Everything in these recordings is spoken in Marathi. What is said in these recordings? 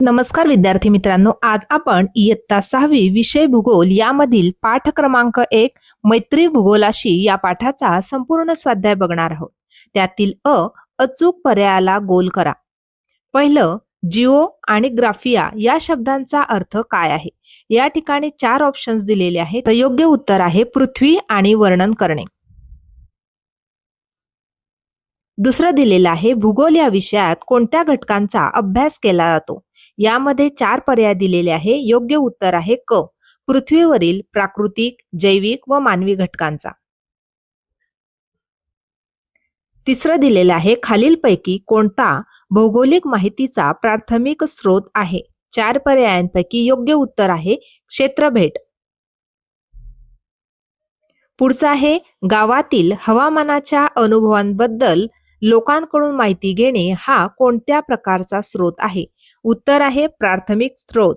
नमस्कार विद्यार्थी मित्रांनो, आज आपण इयत्ता 6वी विषय भूगोल यामधील पाठ क्रमांक 1 मैत्री भूगोलाशी या पाठाचा संपूर्ण स्वाध्याय बघणार आहोत. त्यातील अचूक पर्यायाला गोल करा. पहिलं, जिओ आणि ग्राफिया या शब्दांचा अर्थ काय आहे? या ठिकाणी 4 ऑप्शन्स दिलेले आहेत. तर योग्य उत्तर आहे पृथ्वी आणि वर्णन करणे. दुसरं दिलेलं आहे भूगोल या विषयात कोणत्या घटकांचा अभ्यास केला जातो? यामध्ये 4 पर्याय दिलेले आहे. योग्य उत्तर आहे क, पृथ्वीवरील प्राकृतिक, जैविक व मानवी घटकांचा. तिसरं दिलेलं आहे खालीलपैकी कोणता भौगोलिक माहितीचा प्राथमिक स्रोत आहे? 4 पर्यायांपैकी योग्य उत्तर आहे क्षेत्रभेट. पुढचा आहे गावातील हवामानाच्या अनुभवांबद्दल लोकांकडून माहिती घेणे हा कोणत्या प्रकारचा स्रोत आहे? उत्तर आहे प्राथमिक स्रोत.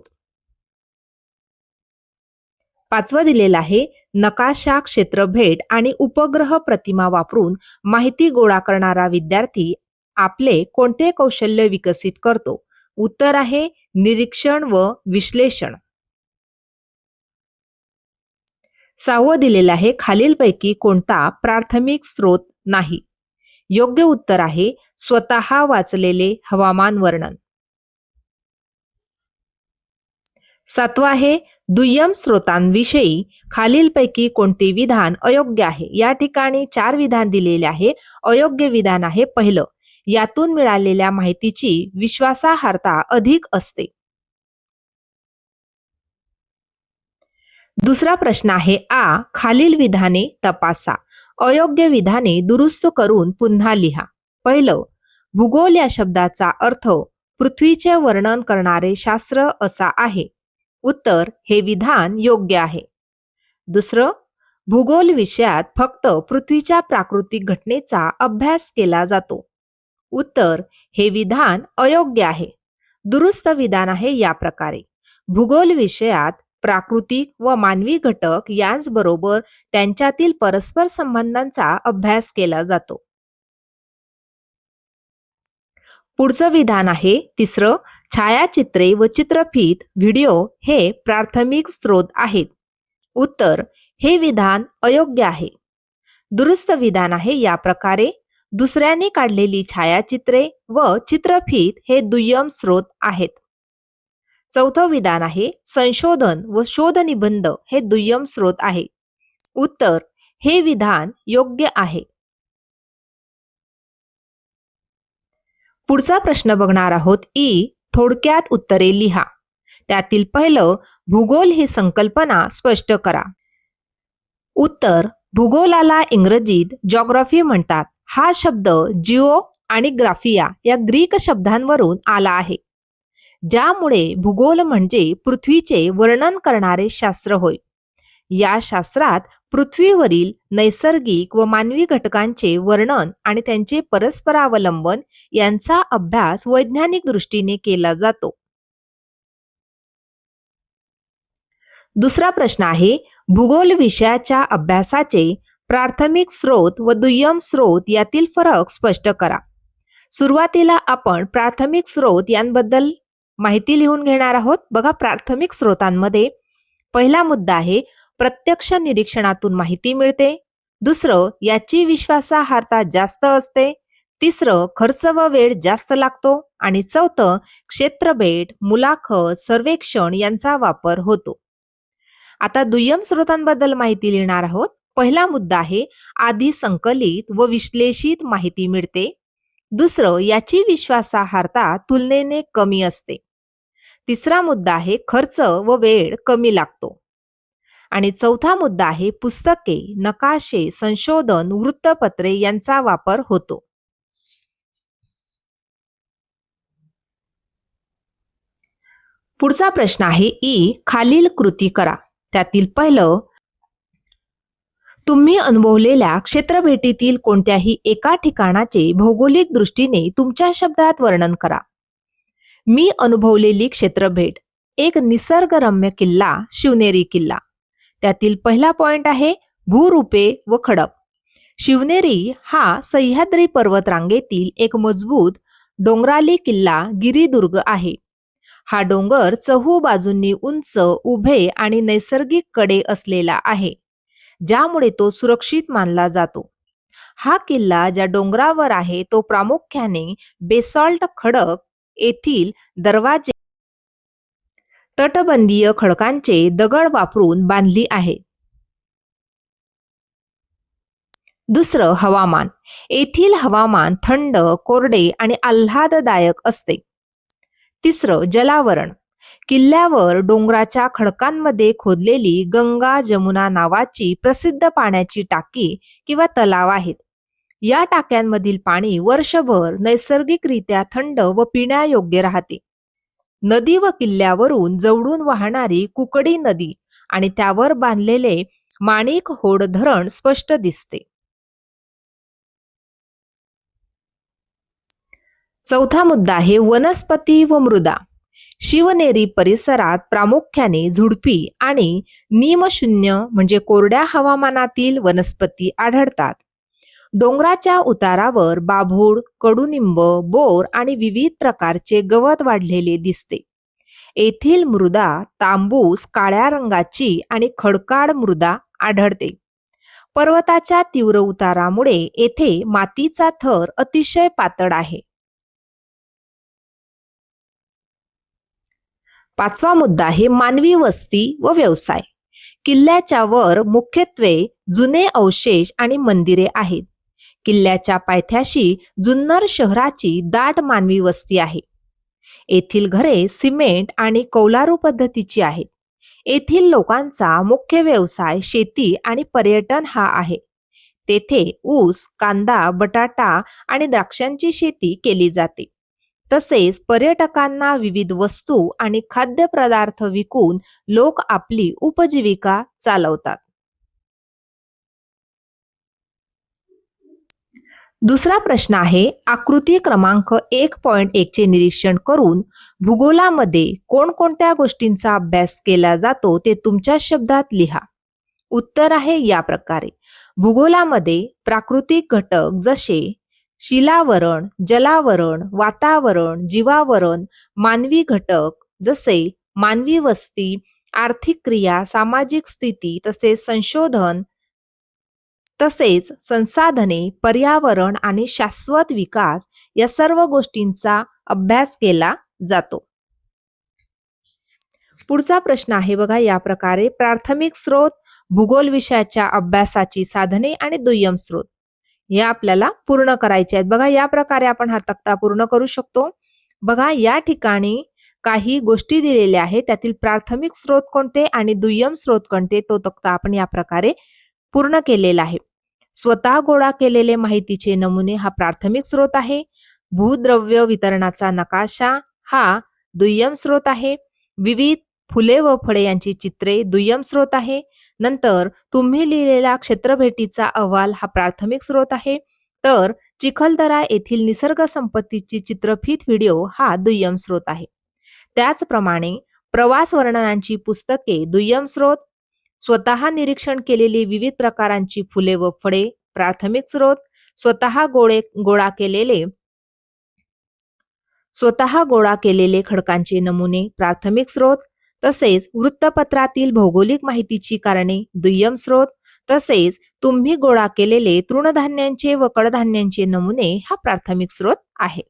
पाचवं दिलेलं आहे नकाशा, क्षेत्रभेट आणि उपग्रह प्रतिमा वापरून माहिती गोळा करणारा विद्यार्थी आपले कोणते कौशल्य विकसित करतो? उत्तर आहे निरीक्षण व विश्लेषण. सहावं दिलेलं आहे खालीलपैकी कोणता प्राथमिक स्रोत नाही? योग्य उत्तर आहे स्वतः वाचलेले हवामान वर्णन. सातवा आहे दुय्यम स्रोतांविषयी खालीलपैकी कोणते विधान अयोग्य आहे? या ठिकाणी 4 विधान दिलेले आहे. अयोग्य विधान आहे पहिलं, यातून मिळालेल्या माहितीची विश्वासार्हता अधिक असते. दुसरा प्रश्न आहे खालील विधाने तपासा. अयोग्य विधाने दुरुस्त करून पुन्हा लिहा. पहिलं, भूगोल या शब्दाचा अर्थ पृथ्वीचे वर्णन करणारे शास्त्र असा आहे. उत्तर, हे विधान योग्य आहे. दुसरं, भूगोल विषयात फक्त पृथ्वीच्या प्राकृतिक घटनेचा अभ्यास केला जातो. उत्तर, हे विधान अयोग्य आहे. दुरुस्त विधान आहे या प्रकारे: भूगोल विषयात प्राकृतिक व मानवी घटक यांचबरोबर त्यांच्यातील परस्पर संबंधांचा अभ्यास केला जातो. पुढचं विधान आहे तिसरं, छायाचित्रे व चित्रफित व्हिडिओ हे प्राथमिक स्रोत आहेत. उत्तर, हे विधान अयोग्य आहे. दुरुस्त विधान आहे या प्रकारे: दुसऱ्यांनी काढलेली छायाचित्रे व चित्रफित हे दुय्यम स्रोत आहेत. चौथं विधान आहे संशोधन व शोधनिबंध हे दुय्यम स्रोत आहे. उत्तर, हे विधान योग्य आहे. पुढचा प्रश्न बघणार आहोत. थोडक्यात उत्तरे लिहा. त्यातील पहिलं, भूगोल ही संकल्पना स्पष्ट करा. उत्तर, भूगोलाला इंग्रजीत जॉग्राफी म्हणतात. हा शब्द जिओ आणि ग्राफिया या ग्रीक शब्दांवरून आला आहे, ज्यामुळे भूगोल म्हणजे पृथ्वीचे वर्णन करणारे शास्त्र होय. या शास्त्रात पृथ्वीवरील नैसर्गिक व मानवी घटकांचे वर्णन आणि त्यांचे परस्परावलंबन यांचा अभ्यास वैज्ञानिक दृष्टीने केला जातो. दुसरा प्रश्न आहे भूगोल विषयाच्या अभ्यासाचे प्राथमिक स्रोत व दुय्यम स्रोत यातील फरक स्पष्ट करा. सुरुवातीला आपण प्राथमिक स्रोत यांबद्दल माहिती लिहून घेणार आहोत. बघा, प्राथमिक स्रोतांमध्ये पहिला मुद्दा आहे प्रत्यक्ष निरीक्षणातून माहिती मिळते. दुसरं, याची विश्वासार्हता जास्त असते. तिसरं, खर्च व वेळ जास्त लागतो. आणि चौथं, क्षेत्रभेट, मुलाखत, सर्वेक्षण यांचा वापर होतो. आता दुय्यम स्रोतांबद्दल माहिती लिहिणार आहोत. पहिला मुद्दा आहे आधी संकलित व विश्लेषित माहिती मिळते. दुसरं, याची विश्वासार्हता तुलनेने कमी असते. तिसरा मुद्दा आहे खर्च व वेळ कमी लागतो. आणि चौथा मुद्दा आहे पुस्तके, नकाशे, संशोधन, वृत्तपत्रे यांचा वापर होतो. पुढचा प्रश्न आहे खालील कृती करा. त्यातील पहिलं, तुम्ही अनुभवलेल्या क्षेत्रभेटीतील कोणत्याही एका ठिकाणाचे भौगोलिक दृष्टीने तुमच्या शब्दात वर्णन करा. मी अनुभवलेली क्षेत्रभेट: एक निसर्गरम्य किल्ला, शिवनेरी किल्ला. त्यातील पहिला पॉइंट आहे भूरूपे व खडक. शिवनेरी हा सह्याद्री पर्वतरांगेतील एक मजबूत डोंगराली किल्ला गिरिदुर्ग आहे. हा डोंगर चहू बाजूंनी उंच, उभे आणि नैसर्गिक कडे असलेला आहे, ज्यामुळे तो सुरक्षित मानला जातो. हा किल्ला ज्या डोंगरावर आहे तो प्रामुख्याने बेसॉल्ट खडक येथील दरवाजे तटबंदीय खडकांचे दगड वापरून बांधली आहे. दुसरं हवामान. येथील हवामान थंड, कोरडे आणि आल्हाददायक असते. तिसरं जलावरण. किल्ल्यावर डोंगराच्या खडकांमध्ये खोदलेली गंगा जमुना नावाची प्रसिद्ध पाण्याची टाकी किंवा तलाव आहेत. या टाक्यांमधील पाणी वर्षभर नैसर्गिकरित्या थंड व पिण्यायोग्य राहते. नदी व किल्ल्यावरून जवळून वाहणारी कुकडी नदी आणि त्यावर बांधलेले माणिक होड धरण स्पष्ट दिसते. चौथा मुद्दा आहे वनस्पती व मृदा. शिवनेरी परिसरात प्रामुख्याने झुडपी आणि निमशून्य म्हणजे कोरड्या हवामानातील वनस्पती आढळतात. डोंगराच्या उतारावर बाभूळ, कडुनिंब, बोर आणि विविध प्रकारचे गवत वाढलेले दिसते. येथील मृदा तांबूस काळ्या रंगाची आणि खडकाळ मृदा आढळते. पर्वताच्या तीव्र उतारामुळे येथे मातीचा थर अतिशय पातळ आहे. पाचवा मुद्दा आहे मानवी वस्ती व व्यवसाय. किल्ल्याच्या वर मुख्यत्वे जुने अवशेष आणि मंदिरे आहेत. किल्ल्याच्या पायथ्याशी जुन्नर शहराची दाट मानवी वस्ती आहे. येथील घरे सिमेंट आणि कौलारू पद्धतीची आहेत. येथील लोकांचा मुख्य व्यवसाय शेती आणि पर्यटन हा आहे. तेथे ऊस, कांदा, बटाटा आणि द्राक्षांची शेती केली जाते. तसेच पर्यटकांना विविध वस्तू आणि खाद्यपदार्थ विकून लोक आपली उपजीविका चालवतात. दुसरा प्रश्न आहे आकृती क्रमांक 1.1 चे निरीक्षण करून भूगोलामध्ये कोणकोणत्या गोष्टींचा अभ्यास केला जातो ते तुमच्या शब्दात लिहा. उत्तर आहे या प्रकारे. भूगोलामध्ये प्राकृतिक घटक जसे शिलावरण, जलावरण, वातावरण, जीवावरण, मानवी घटक जसे मानवी वस्ती, आर्थिक क्रिया, सामाजिक स्थिती तसेच संसाधने, पर्यावरण आणि शाश्वत विकास या सर्व गोष्टींचा अभ्यास केला जातो. पुढचा प्रश्न आहे बघा या प्रकारे. प्राथमिक स्रोत, भूगोल विषयाच्या अभ्यासाची साधने आणि दुय्यम स्रोत हे आपल्याला पूर्ण करायचे आहेत. बघा या प्रकारे आपण हा तक्ता पूर्ण करू शकतो. बघा या ठिकाणी काही गोष्टी दिलेल्या आहेत, त्यातील प्राथमिक स्रोत कोणते आणि दुय्यम स्रोत कोणते तो तक्ता आपण या प्रकारे पूर्ण केलेला आहे. स्वतः गोळा केलेले माहितीचे नमुने हा प्राथमिक स्रोत आहे. भूद्रव्य वितरणाचा नकाशा हा दुय्यम स्रोत आहे. विविध फुले व फळे यांची चित्रे दुय्यम स्रोत आहे. नंतर तुम्ही लिहिलेला क्षेत्रभेटीचा अहवाल हा प्राथमिक स्रोत आहे. तर चिखलदरा येथील निसर्ग संपत्तीची चित्रफित व्हिडिओ हा दुय्यम स्रोत आहे. त्याचप्रमाणे प्रवास वर्णनांची पुस्तके दुय्यम स्रोत, स्वतः निरीक्षण केलेली विविध प्रकारांची फुले व फळे प्राथमिक स्रोत, स्वतः गोळा केलेले खडकांचे नमुने प्राथमिक स्रोत, तसेच वृत्तपत्रातील भौगोलिक माहितीची कारणे दुय्यम स्रोत, तसेच तुम्ही गोळा केलेले तृणधान्यांचे व कडधान्यांचे नमुने हा प्राथमिक स्रोत आहे.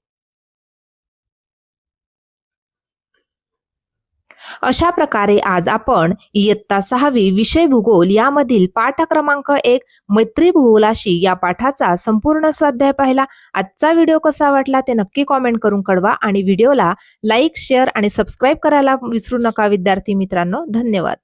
अशा प्रकारे आज आपण इयत्ता 6वी विषय भूगोल यामधील पाठ क्रमांक 1 मैत्री भूगोलाशी या पाठाचा संपूर्ण स्वाध्याय पाहिला. आजचा व्हिडिओ कसा वाटला ते नक्की कॉमेंट करून कळवा आणि व्हिडिओला लाईक, शेअर आणि सबस्क्राईब करायला विसरू नका विद्यार्थी मित्रांनो. धन्यवाद.